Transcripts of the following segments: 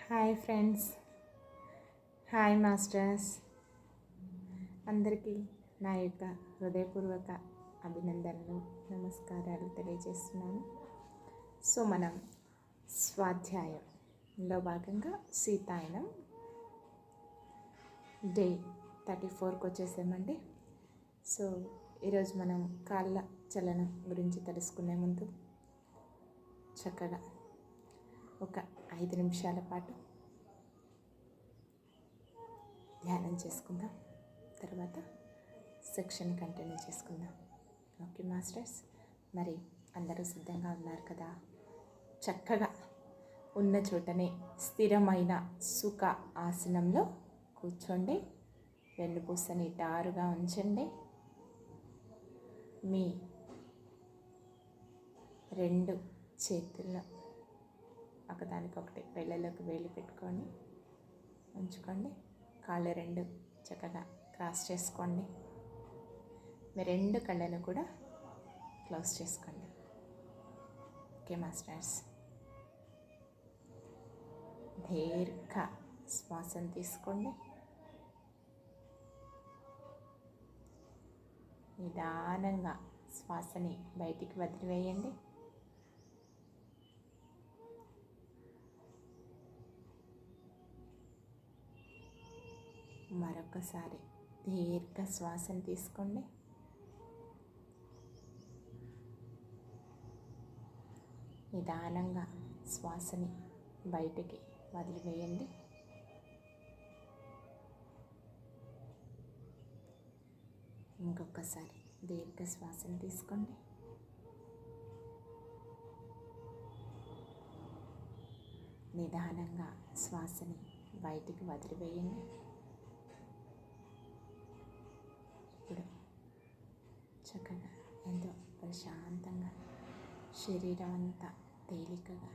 Hi friends, hi masters. అందరికీ నా యొక్క హృదయపూర్వక అభినందనలు, నమస్కారాలు తెలియజేస్తున్నాను. సో మనం స్వాధ్యాయంలో భాగంగా సీతాయనం డే 34కి వచ్చేసామండి. సో ఈరోజు మనం కాళ్ళ చలనం గురించి తెలుసుకునే ముందు చక్కగా ఒక 5 నిమిషాల పాటు ధ్యానం చేసుకుందాం. తర్వాత సెక్షన్ కంటిన్యూ చేసుకుందాం. ఓకే మాస్టర్స్, మరి అందరూ సిద్ధంగా ఉన్నారు కదా? చక్కగా ఉన్న చోటనే స్థిరమైన సుఖ ఆసనంలో కూర్చోండి. వెన్నుపూసని టారుగా ఉంచండి. మీ 2 చేతుల్లో ఒకదానికొకటి వేళ్ళలోకి వేలు పెట్టుకొని ఉంచుకోండి. కాళ్ళు 2 చక్కగా క్రాస్ చేసుకోండి. మీ 2 కళ్ళను కూడా క్లోజ్ చేసుకోండి. ఓకే మాస్టర్స్, దీర్ఘ శ్వాసను తీసుకోండి. నిదానంగా శ్వాసని బయటికి వదిలివేయండి. మరొకసారి దీర్ఘ శ్వాసను తీసుకోండి. నిదానంగా శ్వాసని బయటికి వదిలివేయండి. ఇంకొకసారి దీర్ఘ శ్వాసను తీసుకోండి. నిదానంగా శ్వాసని బయటికి వదిలివేయండి. ఇప్పుడు చక్కగా ఎంతో ప్రశాంతంగా శరీరం అంతా తేలికగా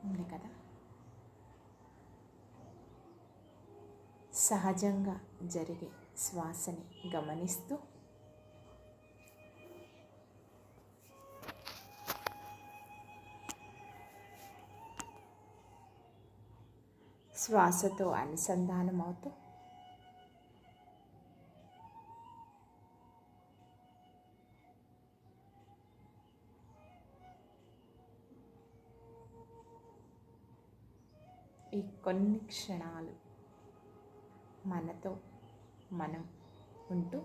ఉంది కదా? సహజంగా జరిగే శ్వాసని గమనిస్తూ శ్వాసతో అనుసంధానం అవుతూ ఈ కొన్ని క్షణాలు మనతో మనం ఉంటూ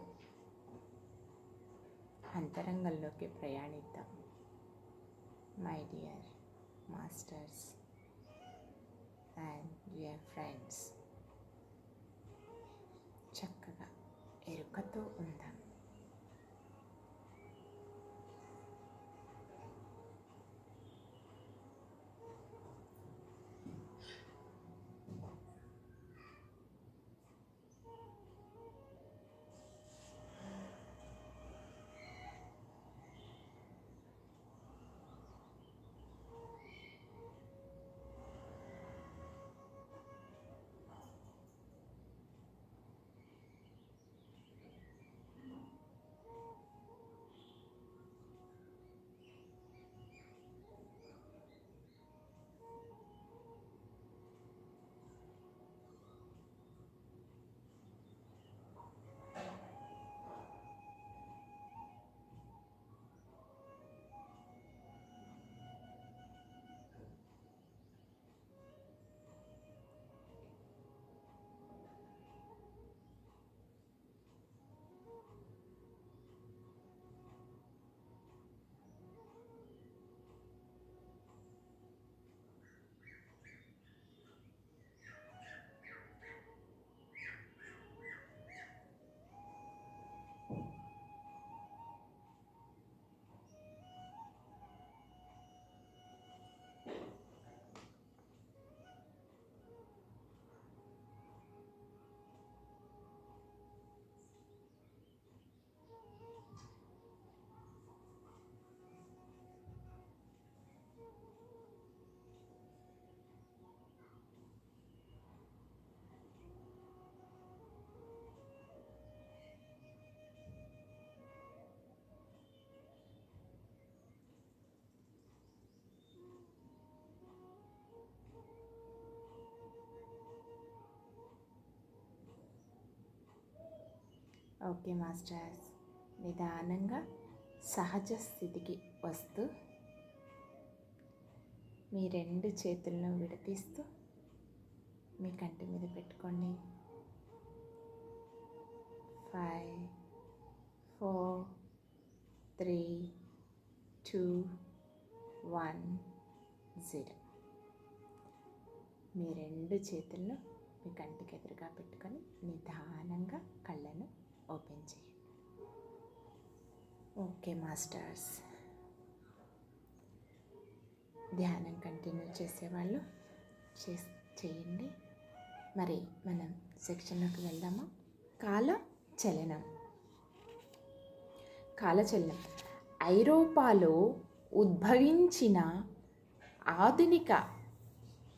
అంతరంగంలోకి ప్రయాణిద్దాం. My dear masters and dear friends, చక్కగా ఎరుకతో ఉందాం. Okay masters. నిదానంగా సహజ స్థితికి వస్తూ మీ 2 చేతులను విడదీస్తూ మీ కంటి మీద పెట్టుకోండి. 5 4 3 2 1 0. మీ 2 చేతులను మీ కంటికి ఎదురుగా పెట్టుకొని నిదానంగా కళ్ళను ఓపెన్ చేయండి. Okay masters. ధ్యానం కంటిన్యూ చేసేవాళ్ళు చేయండి. మరి మనం సెక్షన్లోకి వెళ్దామా? కాలచలనం. ఐరోపాలో ఉద్భవించిన ఆధునిక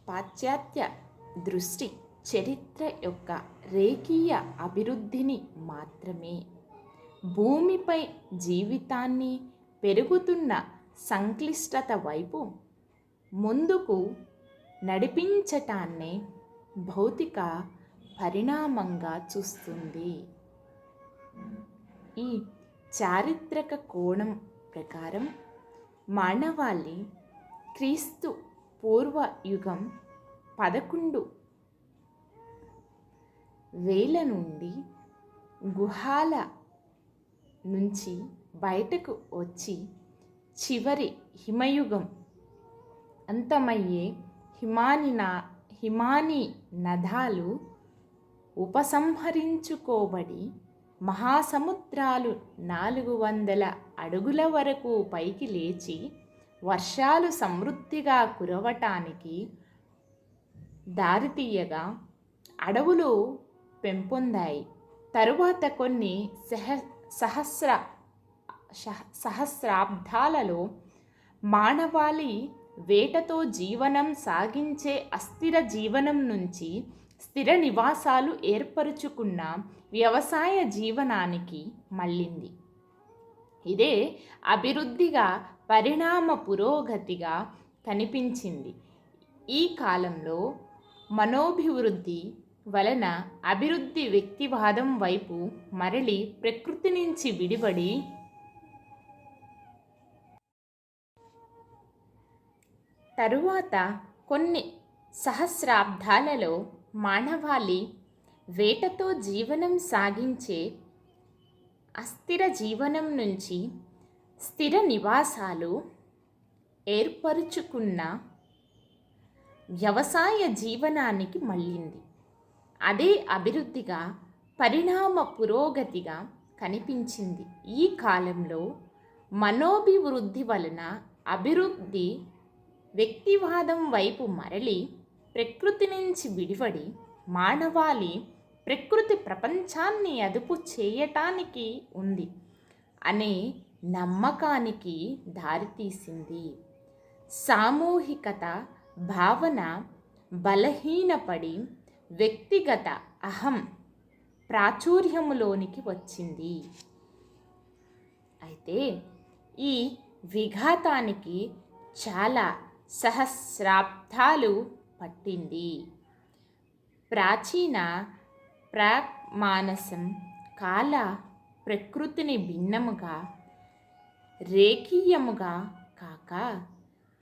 పాశ్చాత్య దృష్టి చరిత్ర యొక్క రేఖీయ అభివృద్ధిని మాత్రమే, భూమిపై జీవితాన్ని పెరుగుతున్న సంక్లిష్టత వైపు ముందుకు నడిపించటాన్నే భౌతిక పరిణామంగా చూస్తుంది. ఈ చారిత్రక కోణం ప్రకారం మానవాళి క్రీస్తు పూర్వ యుగం 11,000 నుండి గుహాల నుంచి బయటకు వచ్చి చివరి హిమయుగం అంతమయ్యే హిమాని నదాలు ఉపసంహరించుకోబడి మహాసముద్రాలు 400 అడుగుల వరకు పైకి లేచి వర్షాలు సమృద్ధిగా కురవటానికి దారితీయగా అడవులు పెంపొందాయి. తరువాత కొన్ని సహస్రాబ్దాలలో మానవాళి వేటతో జీవనం సాగించే అస్థిర జీవనం నుంచి స్థిర నివాసాలు ఏర్పరుచుకున్న వ్యవసాయ జీవనానికి మళ్ళింది. ఇదే అభివృద్ధిగా పరిణామ పురోగతిగా కనిపించింది. ఈ కాలంలో మనోభివృద్ధి వలన అభివృద్ధి వ్యక్తివాదం వైపు మరలి ప్రకృతి నుంచి విడిపడి తరువాత కొన్ని సహస్రాబ్దాలలో మానవాళి వేటతో జీవనం సాగించే అస్థిర జీవనం నుంచి స్థిర నివాసాలు ఏర్పరుచుకున్న వ్యవసాయ జీవనానికి మళ్ళింది. అదే అభివృద్ధిగా పరిణామ పురోగతిగా కనిపించింది. ఈ కాలంలో మనోభివృద్ధి వలన అభివృద్ధి వ్యక్తివాదం వైపు మరలి ప్రకృతి నుంచి విడిపడి మానవాళి ప్రకృతి ప్రపంచాన్ని అదుపు చేయటానికి ఉంది అనే నమ్మకానికి దారితీసింది. సామూహికత భావన బలహీనపడి వ్యక్తిగత అహం ప్రాచుర్యములోనికి వచ్చింది. అయితే ఈ విఘాతానికి చాలా సహస్రాబ్దాలు పట్టింది. ప్రాచీన ప్రాక్మానసం కాల ప్రకృతిని భిన్నముగా, రేఖీయముగా కాక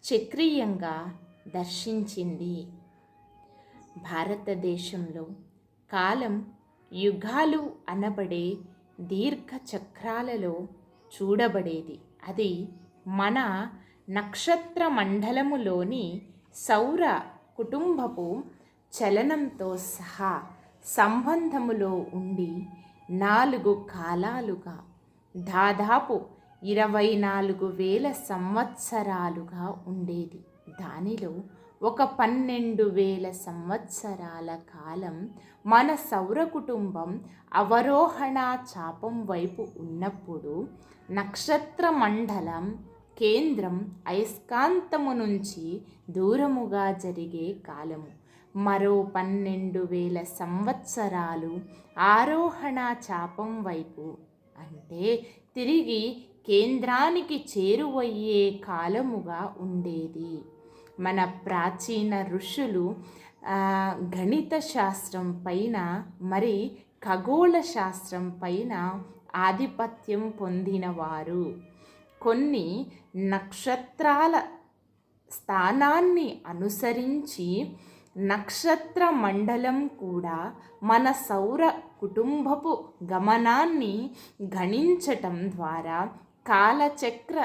చక్రీయంగా దర్శించింది. భారతదేశంలో కాలం యుగాలు అనబడే దీర్ఘ చక్రాలలో చూడబడేది. అది మన నక్షత్ర మండలములోని సౌర కుటుంబపు చలనంతో సహా సంబంధములో ఉండి 4 కాలాలుగా దాదాపు 24,000 సంవత్సరాలుగా ఉండేది. దానిలో ఒక 12,000 సంవత్సరాల కాలం మన సౌర కుటుంబం అవరోహణ చాపం వైపు ఉన్నప్పుడు నక్షత్ర మండలం కేంద్రం అయస్కాంతము నుంచి దూరముగా జరిగే కాలము. మరో 12,000 సంవత్సరాలు ఆరోహణ చాపం వైపు అంటే తిరిగి కేంద్రానికి చేరువయ్యే కాలముగా ఉండేది. మన ప్రాచీన ఋషులు గణిత శాస్త్రం పైన మరి ఖగోళ శాస్త్రం పైన ఆధిపత్యం పొందినవారు. కొన్ని నక్షత్రాల స్థానాన్ని అనుసరించి నక్షత్ర మండలం కూడా మన సౌర కుటుంబపు గమనాన్ని గణించటం ద్వారా కాలచక్ర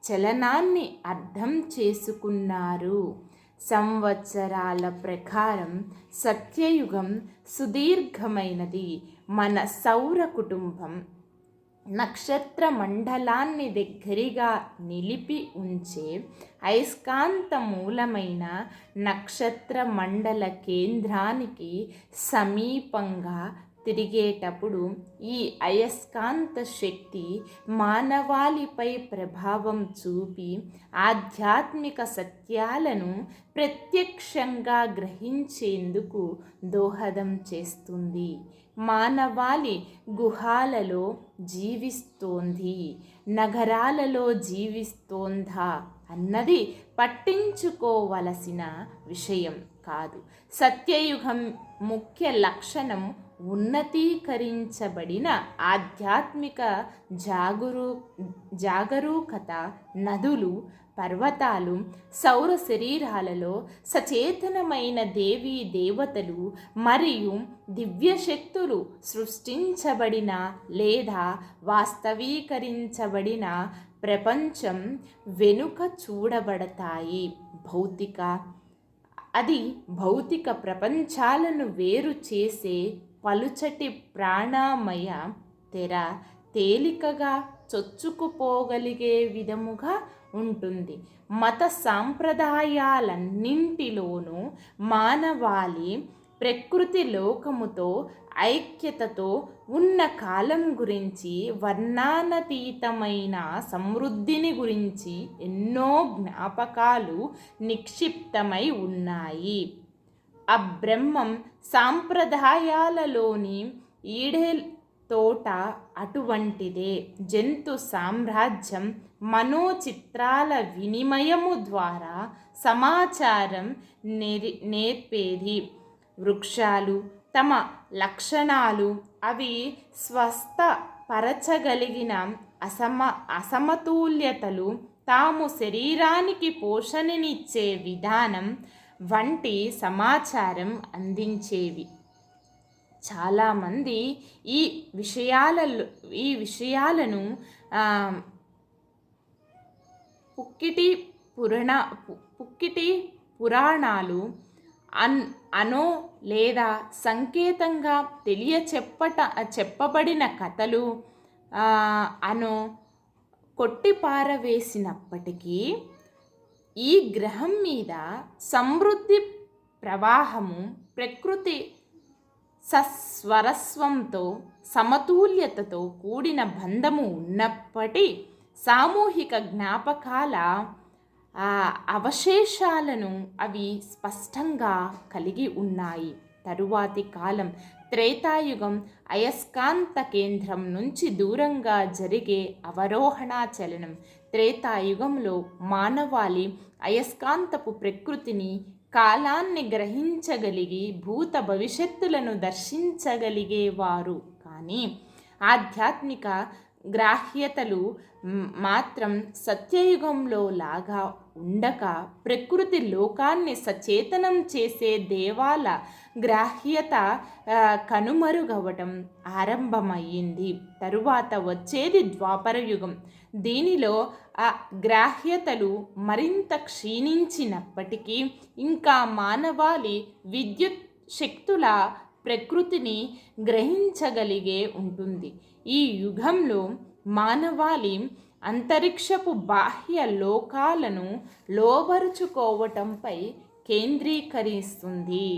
చలనాన్ని అర్థం చేసుకున్నారు. సంవత్సరాల ప్రకారం సత్యయుగం సుదీర్ఘమైనది. మన సౌర కుటుంబం నక్షత్ర మండలాన్ని దగ్గరగా నిలిపి ఉంచే అయస్కాంత మూలమైన నక్షత్ర మండల కేంద్రానికి సమీపంగా తిరిగేటప్పుడు ఈ అయస్కాంత శక్తి మానవాళిపై ప్రభావం చూపి ఆధ్యాత్మిక సత్యాలను ప్రత్యక్షంగా గ్రహించేందుకు దోహదం చేస్తుంది. మానవాళి గుహాలలో జీవిస్తోంది, నగరాలలో జీవిస్తోందా అన్నది పట్టించుకోవలసిన విషయం కాదు. సత్యయుగం ముఖ్య లక్షణం ఉన్నతీకరించబడిన ఆధ్యాత్మిక జాగరూకత. నదులు, పర్వతాలు, సౌర శరీరాలలో సచేతనమైన దేవీ దేవతలు మరియు దివ్యశక్తులు సృష్టించబడిన లేదా వాస్తవీకరించబడిన ప్రపంచం వెనుక చూడబడతాయి. భౌతిక ప్రపంచాలను వేరు చేసే పలుచటి ప్రాణమయ తెర తేలికగా చొచ్చుకుపోగలిగే విధముగా ఉంటుంది. మత సాంప్రదాయాలన్నింటిలోనూ మానవాళి ప్రకృతి లోకముతో ఐక్యతతో ఉన్న కాలం గురించి, వర్ణనాతీతమైన సమృద్ధిని గురించి ఎన్నో జ్ఞాపకాలు నిక్షిప్తమై ఉన్నాయి. అబ్రహ్మం సాంప్రదాయాలలోని ఈడేల్ తోట అటువంటిదే. జంతు సామ్రాజ్యం మనోచిత్రాల వినిమయము ద్వారా సమాచారం నేర్పేది. వృక్షాలు తమ లక్షణాలు అవి స్వస్థపరచగలిగిన అసమతుల్యతలు, తాము శరీరానికి పోషణనిచ్చే విధానం వంటి సమాచారం అందించేవి. చాలామంది ఈ విషయాలను పుక్కిటి పురాణాలు అనో లేదా సంకేతంగా చెప్పబడిన కథలు అనో కొట్టిపారవేసినప్పటికీ ఈ గ్రహం మీద సమృద్ధి ప్రవాహము, ప్రకృతి సస్వరస్వంతో సమతుల్యతతో కూడిన బంధము ఉన్నప్పటి సామూహిక జ్ఞాపకాల అవశేషాలను అవి స్పష్టంగా కలిగి ఉన్నాయి. తరువాతి కాలం త్రేతాయుగం అయస్కాంత కేంద్రం నుంచి దూరంగా జరిగే అవరోహణ చలనం. త్రేతాయుగంలో మానవాళి అయస్కాంతపు ప్రకృతిని, కాలాన్ని గ్రహించగలిగి భూత భవిష్యత్తులను దర్శించగలిగేవారు. కానీ ఆధ్యాత్మిక గ్రాహ్యతలు మాత్రం సత్యయుగంలో లాగా ఉండక ప్రకృతి లోకాన్ని సచేతనం చేసే దేవాల గ్రాహ్యత కనుమరుగవటం ఆరంభమయ్యింది. తరువాత వచ్చేది ద్వాపర యుగం. దీనిలో ఆ గ్రాహ్యతలు మరింత క్షీణించినప్పటికీ ఇంకా మానవాళి విద్యుత్ శక్తుల ప్రకృతిని గ్రహించగలిగే ఉంటుంది. ఈ యుగంలో మానవాళి అంతరిక్షపు బాహ్య లోకాలను లోబరుచుకోవటంపై కేంద్రీకరిస్తుంది.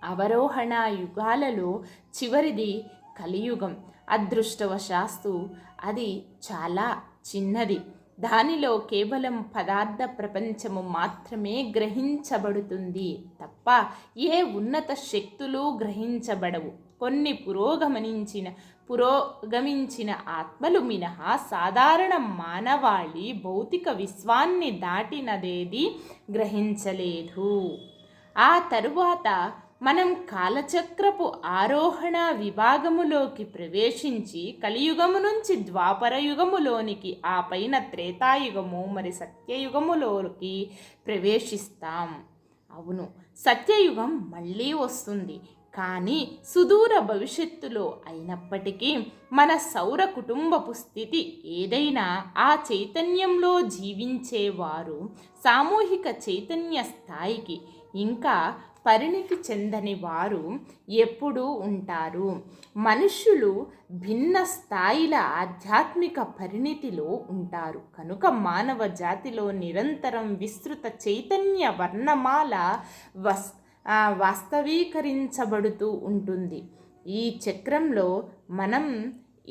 అవరోహణ యుగాలలో చివరిది కలియుగం. అదృష్టవశాత్తు అది చాలా చిన్నది. దానిలో కేవలం పదార్థ ప్రపంచము మాత్రమే గ్రహించబడుతుంది తప్ప ఏ ఉన్నత శక్తులు గ్రహించబడవు. కొన్ని పురోగమించిన ఆత్మలు మినహా సాధారణ మానవాళి భౌతిక విశ్వాన్ని దాటినదేది గ్రహించలేదు. ఆ తరువాత మనం కాలచక్రపు ఆరోహణ విభాగములోకి ప్రవేశించి కలియుగము నుంచి ద్వాపరయుగములోనికి, ఆ పైన త్రేతాయుగము మరి సత్యయుగములోకి ప్రవేశిస్తాం. అవును, సత్యయుగం మళ్ళీ వస్తుంది, కానీ సుదూర భవిష్యత్తులో అయినప్పటికీ మన సౌర కుటుంబపు స్థితి ఏదైనా ఆ చైతన్యంలో జీవించేవారు సామూహిక చైతన్య స్థాయికి ఇంకా పరిణితి చెందని వారు ఎప్పుడూ ఉంటారు. మనుష్యులు భిన్న స్థాయిల ఆధ్యాత్మిక పరిణితిలో ఉంటారు కనుక మానవ జాతిలో నిరంతరం విస్తృత చైతన్య వర్ణమాల వాస్తవీకరించబడుతూ ఉంటుంది. ఈ చక్రంలో మనం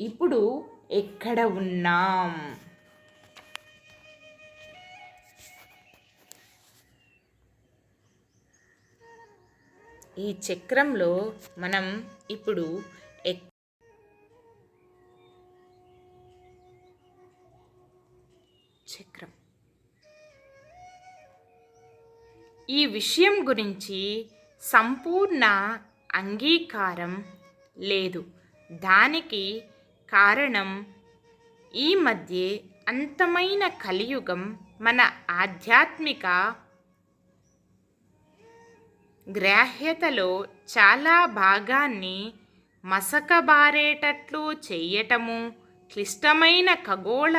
ఇప్పుడు ఎక్కడ ఉన్నాం? ఈ చక్రంలో మనం ఇప్పుడు చక్రం ఈ విషయం గురించి సంపూర్ణ అంగీకారం లేదు. దానికి కారణం ఈ మధ్య అంతమైన కలియుగం మన ఆధ్యాత్మిక గ్రాహ్యతలో చాలా భాగాన్ని మసకబారేటట్లు చేయటము, క్లిష్టమైన ఖగోళ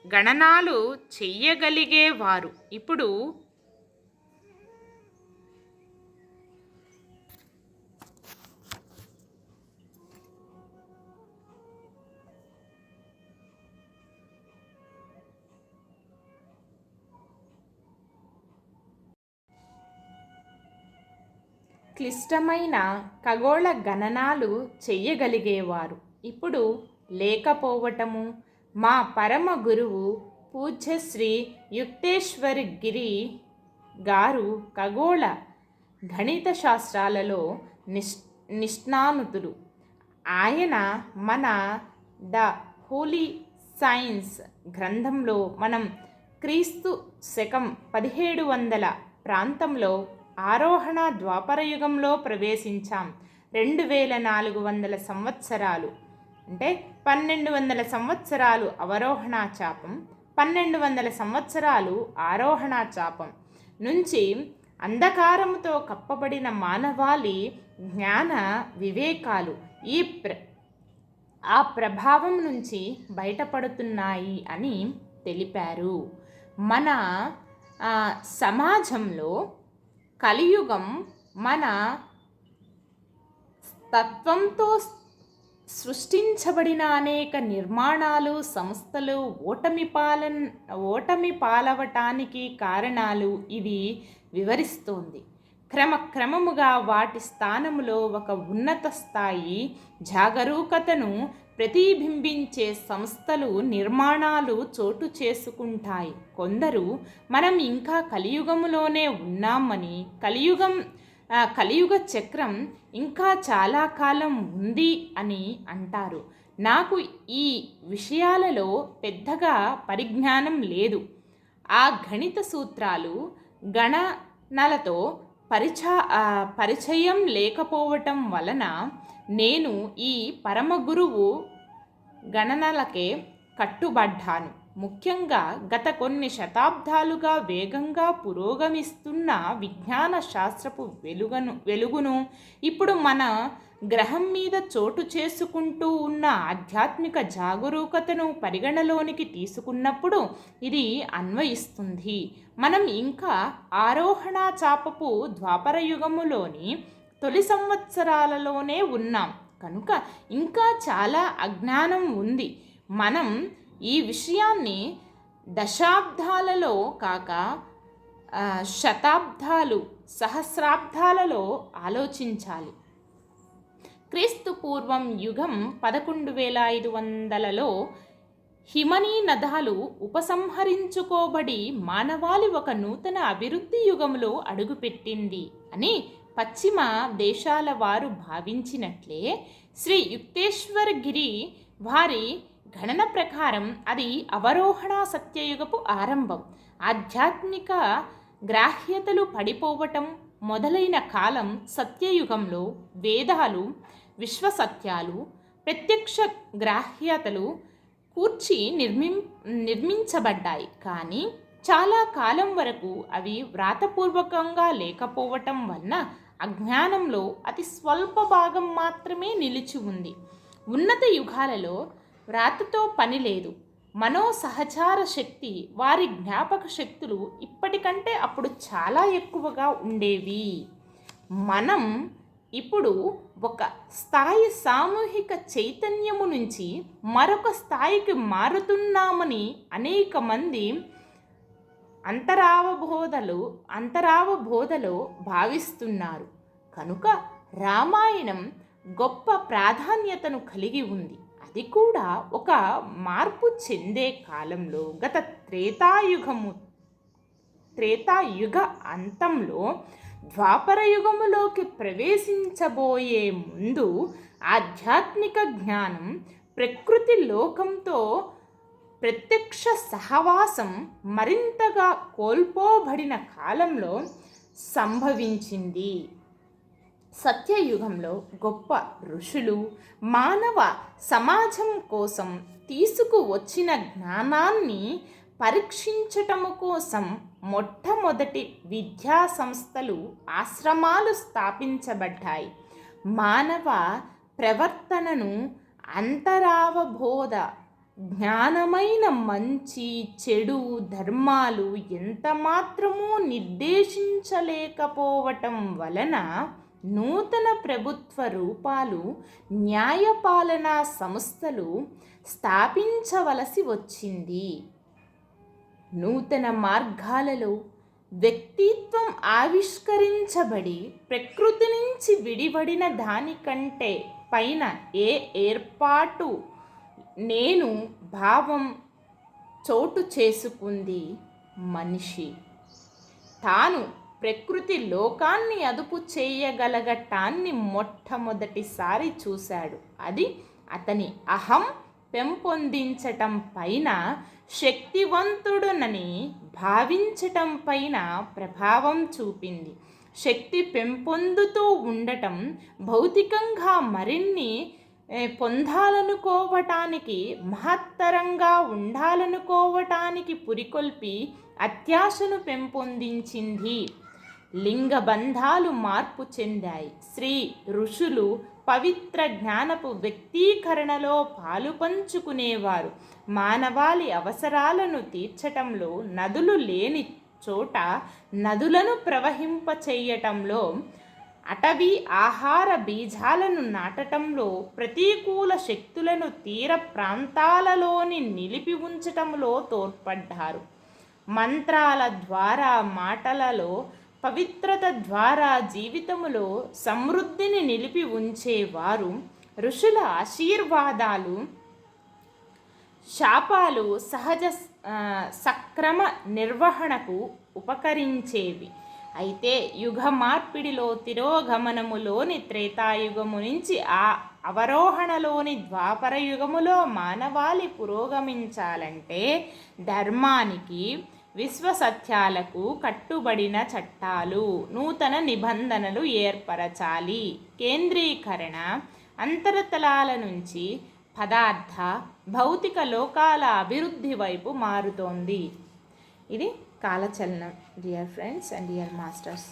గణనాలు చెయ్యగలిగేవారు ఇప్పుడు క్లిష్టమైన ఖగోళ గణనాలు చెయ్యగలిగేవారు ఇప్పుడు లేకపోవటము, మా పరమ గురువు పూజ్యశ్రీ యుక్తేశ్వర్ గిరి గారు ఖగోళ గణిత శాస్త్రాలలో నిష్ణాతులు. ఆయన మన ద హోలీ సైన్స్ గ్రంథంలో మనం క్రీస్తు శకం 1700 ప్రాంతంలో ఆరోహణ ద్వాపరయుగంలో ప్రవేశించాం. 2400 సంవత్సరాలు అంటే 1200 సంవత్సరాలు అవరోహణ చాపం, 1200 సంవత్సరాలు ఆరోహణ చాపం నుంచి అంధకారముతో కప్పబడిన మానవాళి జ్ఞాన వివేకాలు ఆ ప్రభావం నుంచి బయటపడుతున్నాయి అని తెలిపారు. మన సమాజంలో కలియుగం మన తత్వంతో సృష్టించబడిన అనేక నిర్మాణాలు, సంస్థలు ఓటమి పాలవటానికి కారణాలు ఇది వివరిస్తోంది. క్రమక్రమముగా వాటి స్థానములో ఒక ఉన్నత స్థాయి జాగరూకతను ప్రతిబింబించే సంస్థలు, నిర్మాణాలు చోటు చేసుకుంటాయి. కొందరు మనం ఇంకా కలియుగములోనే ఉన్నామని, కలియుగ చక్రం ఇంకా చాలా కాలం ఉంది అని అంటారు. నాకు ఈ విషయాలలో పెద్దగా పరిజ్ఞానం లేదు. ఆ గణిత సూత్రాలు, గణనలతో పరిచయం లేకపోవటం వలన నేను ఈ పరమగురువు గణనలకే కట్టుబడ్డాను. ముఖ్యంగా గత కొన్ని శతాబ్దాలుగా వేగంగా పురోగమిస్తున్న విజ్ఞాన శాస్త్రపు వెలుగును ఇప్పుడు మన గ్రహం మీద చోటు చేసుకుంటూ ఉన్న ఆధ్యాత్మిక జాగరూకతను పరిగణలోనికి తీసుకున్నప్పుడు ఇది అన్వయిస్తుంది. మనం ఇంకా ఆరోహణ చాపపు ద్వాపరయుగములోని తొలి సంవత్సరాలలోనే ఉన్నాం కనుక ఇంకా చాలా అజ్ఞానం ఉంది. మనం ఈ విషయాన్ని దశాబ్దాలలో కాక శతాబ్దాలు, సహస్రాబ్దాలలో ఆలోచించాలి. క్రీస్తు పూర్వం యుగం 11500లో హిమనీ నదాలు ఉపసంహరించుకోబడి మానవాళి ఒక నూతన అభివృద్ధి యుగంలో అడుగుపెట్టింది అని పశ్చిమ దేశాల వారు భావించినట్లే శ్రీ యుక్తేశ్వర్ గిరి వారి గణన ప్రకారం అది అవరోహణ సత్యయుగపు ఆరంభం. ఆధ్యాత్మిక గ్రాహ్యతలు పడిపోవటం మొదలైన కాలం సత్యయుగంలో వేదాలు, విశ్వసత్యాలు, ప్రత్యక్ష గ్రాహ్యతలు కూర్చి నిర్మించబడ్డాయి. కానీ చాలా కాలం వరకు అవి వ్రాతపూర్వకంగా లేకపోవటం వలన అజ్ఞానంలో అతి స్వల్ప భాగం మాత్రమే నిలిచి ఉంది. ఉన్నత యుగాలలో వ్రాతతో పని లేదు. మనో సహచార శక్తి, వారి జ్ఞాపక శక్తులు ఇప్పటికంటే అప్పుడు చాలా ఎక్కువగా ఉండేవి. మనం ఇప్పుడు ఒక స్థాయి సామూహిక చైతన్యము నుంచి మరొక స్థాయికి మారుతున్నామని అనేక మంది అంతరావబోధలో భావిస్తున్నారు. కనుక రామాయణం గొప్ప ప్రాధాన్యతను కలిగి ఉంది. అది కూడా ఒక మార్పు చెందే కాలంలో. గత త్రేతాయుగ అంతంలో ద్వాపర యుగములోకి ప్రవేశించబోయే ముందు ఆధ్యాత్మిక జ్ఞానం ప్రకృతి లోకంతో ప్రత్యక్ష సహవాసం మరింతగా కోల్పోబడిన కాలంలో సంభవించింది. సత్యయుగంలో గొప్ప ఋషులు మానవ సమాజం కోసం తీసుకువచ్చిన జ్ఞానాన్ని పరీక్షించటము కోసం మొట్టమొదటి విద్యా సంస్థలు, ఆశ్రమాలు స్థాపించబడ్డాయి. మానవ ప్రవర్తనను అంతరావబోధ, జ్ఞానమైన మంచి చెడు ధర్మాలు ఎంత మాత్రమూ నిర్దేశించలేకపోవటం వలన నూతన ప్రభుత్వ రూపాలు, న్యాయపాలనా సంస్థలు స్థాపించవలసి వచ్చింది. నూతన మార్గాలలో వ్యక్తిత్వం ఆవిష్కరించబడి ప్రకృతి నుంచి విడివడిన దానికంటే పైన ఏ ఏర్పాటు నేను భావం చోటు చేసుకుంది. మనిషి తాను ప్రకృతి లోకాన్ని అదుపు చేయగలగటాన్ని మొట్టమొదటిసారి చూశాడు. అది అతని అహం పెంపొందించటం పైన, శక్తివంతుడునని భావించటం పైన ప్రభావం చూపింది. శక్తి పెంపొందుతూ ఉండటం, భౌతికంగా మరిన్ని పొందాలనుకోవటానికి, మహత్తరంగా ఉండాలనుకోవటానికి పురికొల్పి అత్యాశను పెంపొందించింది. లింగ బంధాలు మార్పు చెందాయి. స్త్రీ ఋషులు పవిత్ర జ్ఞానపు వ్యక్తీకరణలో పాలు పంచుకునేవారు. మానవాళి అవసరాలను తీర్చటంలో, నదులు లేని చోట నదులను ప్రవహింపచేయటంలో, అటవీ ఆహార బీజాలను నాటటంలో, ప్రతికూల శక్తులను తీర ప్రాంతాలలోని నిలిపి ఉంచటంలో తోడ్పడ్డారు. మంత్రాల ద్వారా, మాటలలో పవిత్రత ద్వారా జీవితములో సమృద్ధిని నిలిపి ఉంచేవారు. ఋషుల ఆశీర్వాదాలు, శాపాలు సహజ సక్రమ నిర్వహణకు ఉపకరించేవి. అయితే యుగ మార్పిడిలో, తిరోగమనములోని త్రేతాయుగము నుంచి అవరోహణలోని ద్వాపర యుగములో మానవాళి పురోగమించాలంటే ధర్మానికి, విశ్వసత్యాలకు కట్టుబడిన చట్టాలు, నూతన నిబంధనలు ఏర్పరచాలి. కేంద్రీకరణ అంతరతలాల నుంచి పదార్థ, భౌతిక లోకాల అభివృద్ధి వైపు మారుతోంది. ఇది కాలచలనం dear friends and dear masters.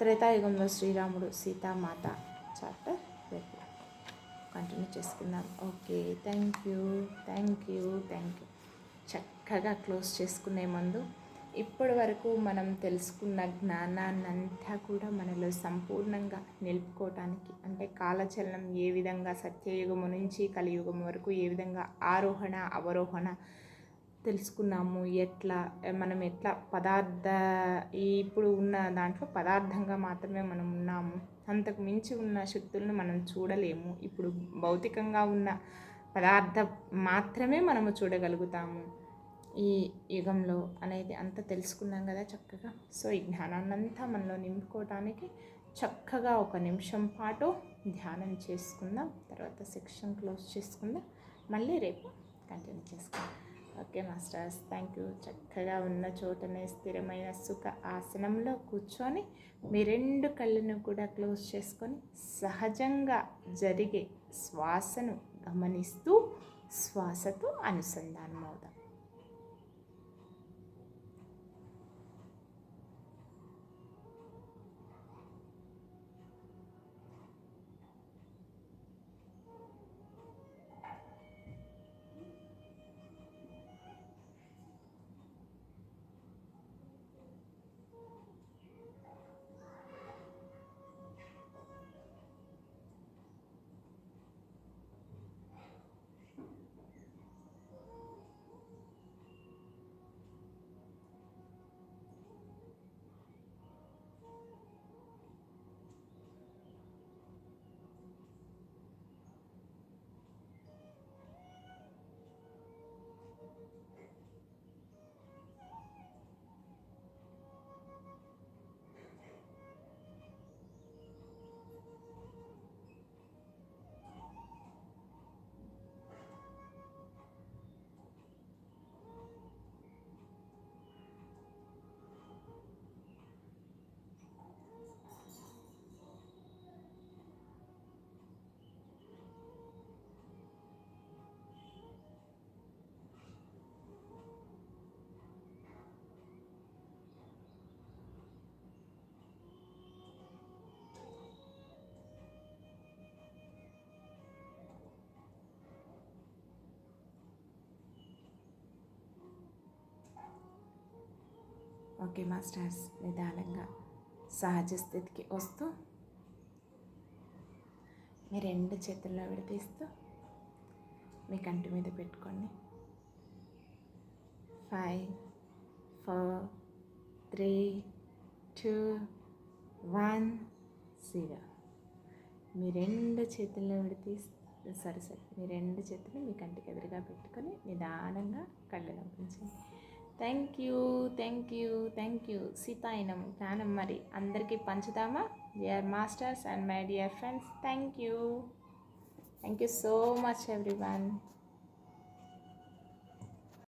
త్రేతాయుగంలో శ్రీరాముడు, సీతామాత చాప్టర్ రేపు కంటిన్యూ చేసుకుందాం. Okay, thank you. చక్కగా క్లోజ్ చేసుకునే ముందు ఇప్పటి వరకు మనం తెలుసుకున్న జ్ఞానాన్నంతా కూడా మనలో సంపూర్ణంగా నిలుపుకోవటానికి, అంటే కాలచలనం ఏ విధంగా సత్యయుగము నుంచి కలియుగం వరకు ఏ విధంగా ఆరోహణ అవరోహణ తెలుసుకున్నాము, మనం ఎట్లా ఇప్పుడు ఉన్న దాంట్లో పదార్థంగా మాత్రమే మనం ఉన్నాము, అంతకు మించి ఉన్న శక్తులను మనం చూడలేము. ఇప్పుడు భౌతికంగా ఉన్న పదార్థం మాత్రమే మనము చూడగలుగుతాము ఈ యుగంలో అనేది అంతా తెలుసుకున్నాం కదా చక్కగా. సో ఈ జ్ఞానాన్నంతా మనలో నింపుకోవటానికి చక్కగా 1 నిమిషం పాటు ధ్యానం చేసుకుందాం. తర్వాత సెక్షన్ క్లోజ్ చేసుకుందాం. మళ్ళీ రేపు కంటిన్యూ చేసుకుందాం. Okay masters, thank you. చక్కగా ఉన్న చోటనే స్థిరమైన సుఖ ఆసనంలో కూర్చొని మీ 2 కళ్ళను కూడా క్లోజ్ చేసుకొని సహజంగా జరిగే శ్వాసను గమనిస్తూ శ్వాసతో అనుసంధానం అవుదాం. ఓకే మాస్టర్స్, నిదానంగా సహజ స్థితికి వస్తూ మీ 2 చేతుల్లో విడిపిస్తూ మీ కంటి మీద పెట్టుకోండి. 5, 4, 3, 2, 1, 0. మీ 2 చేతుల్లో మీ 2 చేతులు మీ కంటికి ఎదురుగా పెట్టుకొని నిదానంగా కళ్ళు నవ్వించండి. Thank you, thank you, thank you. సీతాయినం జ్ఞానం మరి అందరికీ పంచుదామా? Dear masters and my dear friends, thank you so much everyone.